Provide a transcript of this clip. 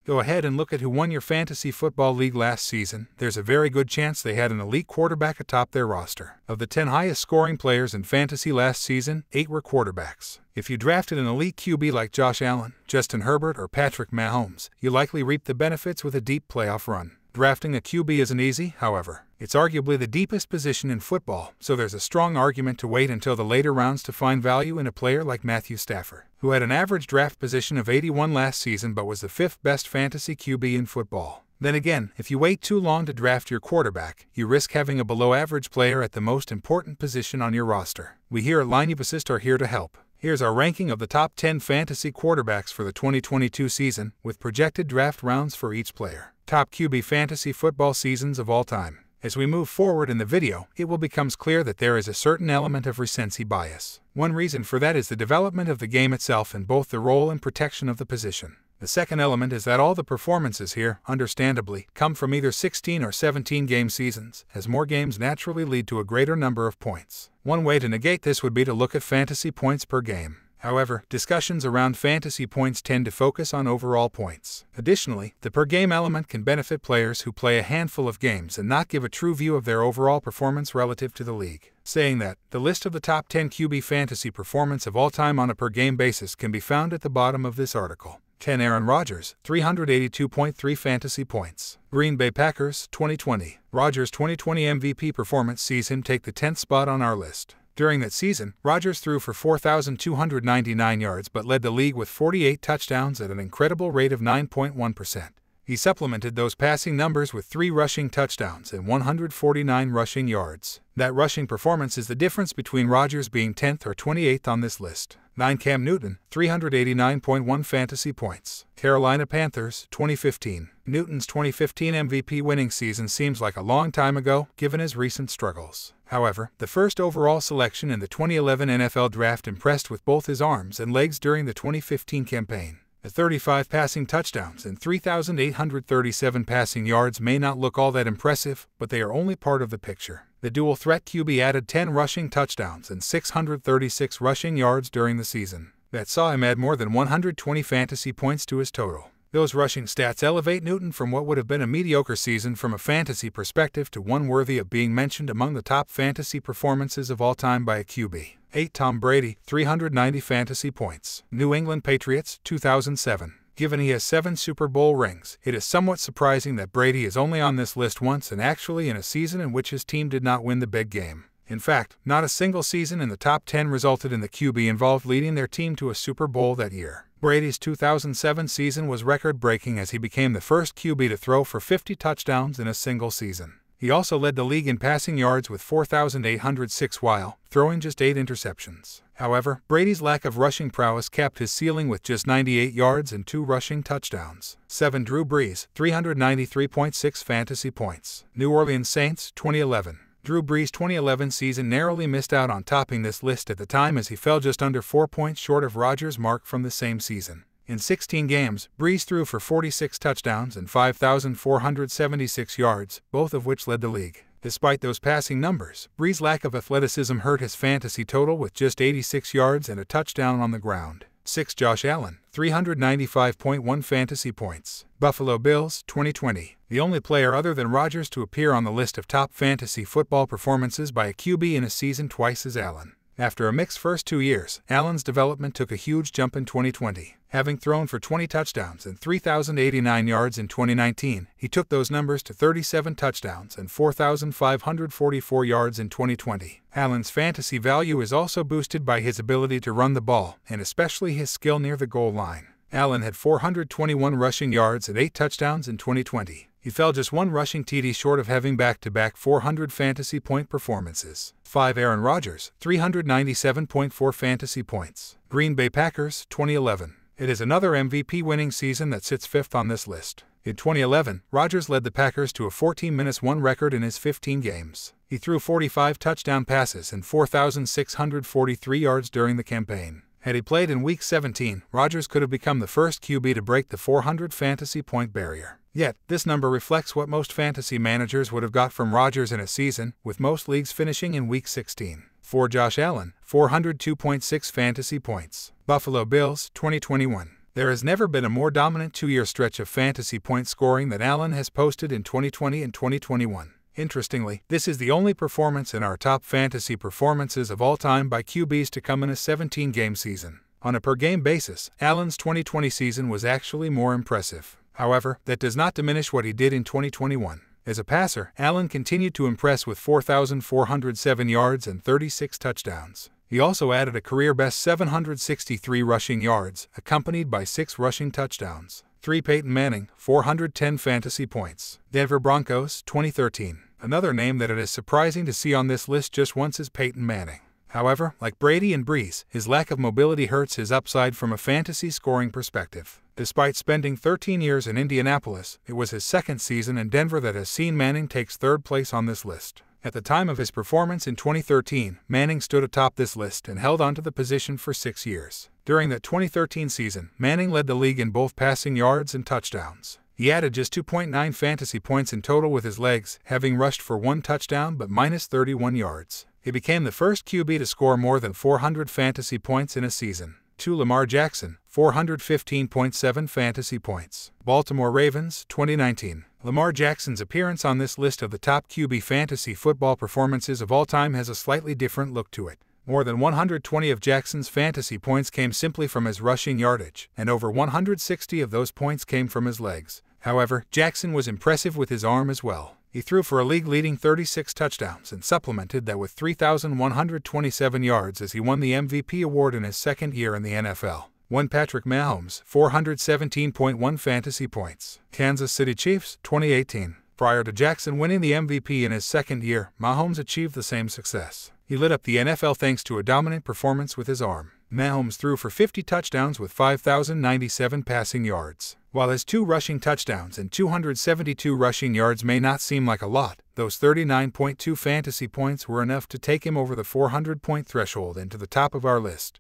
Go ahead and look at who won your fantasy football league last season. There's a very good chance they had an elite quarterback atop their roster. Of the 10 highest scoring players in fantasy last season, 8 were quarterbacks. If you drafted an elite QB like Josh Allen, Justin Herbert, or Patrick Mahomes, you likely reaped the benefits with a deep playoff run. Drafting a QB isn't easy, however. It's arguably the deepest position in football, so there's a strong argument to wait until the later rounds to find value in a player like Matthew Stafford, who had an average draft position of 81 last season but was the 5th best fantasy QB in football. Then again, if you wait too long to draft your quarterback, you risk having a below-average player at the most important position on your roster. We here at Lineupassist are here to help. Here's our ranking of the top 10 fantasy quarterbacks for the 2022 season, with projected draft rounds for each player. Top QB fantasy football seasons of all time. As we move forward in the video, it will become clear that there is a certain element of recency bias. One reason for that is the development of the game itself and both the role and protection of the position. The second element is that all the performances here, understandably, come from either 16 or 17 game seasons, as more games naturally lead to a greater number of points. One way to negate this would be to look at fantasy points per game. However, discussions around fantasy points tend to focus on overall points. Additionally, the per-game element can benefit players who play a handful of games and not give a true view of their overall performance relative to the league. Saying that, the list of the top 10 QB fantasy performance of all time on a per-game basis can be found at the bottom of this article. 10 Aaron Rodgers, 382.3 fantasy points. Green Bay Packers, 2020. Rodgers' 2020 MVP performance sees him take the 10th spot on our list. During that season, Rodgers threw for 4,299 yards but led the league with 48 touchdowns at an incredible rate of 9.1%. He supplemented those passing numbers with 3 rushing touchdowns and 149 rushing yards. That rushing performance is the difference between Rodgers being 10th or 28th on this list. 9 Cam Newton, 389.1 fantasy points. Carolina Panthers, 2015. Newton's 2015 MVP winning season seems like a long time ago, given his recent struggles. However, the first overall selection in the 2011 NFL Draft impressed with both his arms and legs during the 2015 campaign. The 35 passing touchdowns and 3,837 passing yards may not look all that impressive, but they are only part of the picture. The dual-threat QB added 10 rushing touchdowns and 636 rushing yards during the season. That saw him add more than 120 fantasy points to his total. Those rushing stats elevate Newton from what would have been a mediocre season from a fantasy perspective to one worthy of being mentioned among the top fantasy performances of all time by a QB. 8 Tom Brady, 390 fantasy points. New England Patriots, 2007. Given he has 7 Super Bowl rings, it is somewhat surprising that Brady is only on this list once and actually in a season in which his team did not win the big game. In fact, not a single season in the top 10 resulted in the QB involved leading their team to a Super Bowl that year. Brady's 2007 season was record-breaking as he became the first QB to throw for 50 touchdowns in a single season. He also led the league in passing yards with 4,806 while throwing just 8 interceptions. However, Brady's lack of rushing prowess capped his ceiling with just 98 yards and 2 rushing touchdowns. 7 Drew Brees, 393.6 fantasy points. New Orleans Saints, 2011. Drew Brees' 2011 season narrowly missed out on topping this list at the time as he fell just under 4 points short of Rodgers' mark from the same season. In 16 games, Brees threw for 46 touchdowns and 5,476 yards, both of which led the league. Despite those passing numbers, Brees' lack of athleticism hurt his fantasy total with just 86 yards and a touchdown on the ground. 6 Josh Allen, 395.1 fantasy points. Buffalo Bills, 2020. The only player other than Rodgers to appear on the list of top fantasy football performances by a QB in a season twice is Allen. After a mixed first 2 years, Allen's development took a huge jump in 2020. Having thrown for 20 touchdowns and 3,089 yards in 2019, he took those numbers to 37 touchdowns and 4,544 yards in 2020. Allen's fantasy value is also boosted by his ability to run the ball, and especially his skill near the goal line. Allen had 421 rushing yards and 8 touchdowns in 2020. He fell just 1 rushing TD short of having back-to-back 400 fantasy point performances. 5 Aaron Rodgers, 397.4 fantasy points. Green Bay Packers, 2011. It is another MVP winning season that sits 5th on this list. In 2011, Rodgers led the Packers to a 14-1 record in his 15 games. He threw 45 touchdown passes and 4,643 yards during the campaign. Had he played in Week 17, Rodgers could have become the first QB to break the 400 fantasy point barrier. Yet, this number reflects what most fantasy managers would have got from Rodgers in a season, with most leagues finishing in Week 16. 4 Josh Allen, 402.6 fantasy points. Buffalo Bills, 2021. There has never been a more dominant 2-year stretch of fantasy point scoring that Allen has posted in 2020 and 2021. Interestingly, this is the only performance in our top fantasy performances of all time by QBs to come in a 17-game season. On a per-game basis, Allen's 2020 season was actually more impressive. However, that does not diminish what he did in 2021. As a passer, Allen continued to impress with 4,407 yards and 36 touchdowns. He also added a career-best 763 rushing yards, accompanied by 6 rushing touchdowns. 3. Peyton Manning, 410 fantasy points. Denver Broncos, 2013. Another name that it is surprising to see on this list just once is Peyton Manning. However, like Brady and Brees, his lack of mobility hurts his upside from a fantasy scoring perspective. Despite spending 13 years in Indianapolis, it was his second season in Denver that has seen Manning takes third place on this list. At the time of his performance in 2013, Manning stood atop this list and held onto the position for 6 years. During that 2013 season, Manning led the league in both passing yards and touchdowns. He added just 2.9 fantasy points in total with his legs, having rushed for 1 touchdown but minus 31 yards. He became the first QB to score more than 400 fantasy points in a season. 2. Lamar Jackson, 415.7 fantasy points. Baltimore Ravens, 2019. Lamar Jackson's appearance on this list of the top QB fantasy football performances of all time has a slightly different look to it. More than 120 of Jackson's fantasy points came simply from his rushing yardage, and over 160 of those points came from his legs. However, Jackson was impressive with his arm as well. He threw for a league-leading 36 touchdowns and supplemented that with 3,127 yards as he won the MVP award in his second year in the NFL. 1. Patrick Mahomes, 417.1 fantasy points. Kansas City Chiefs, 2018. Prior to Jackson winning the MVP in his second year, Mahomes achieved the same success. He lit up the NFL thanks to a dominant performance with his arm. Mahomes threw for 50 touchdowns with 5,097 passing yards. While his 2 rushing touchdowns and 272 rushing yards may not seem like a lot, those 39.2 fantasy points were enough to take him over the 400-point threshold into the top of our list.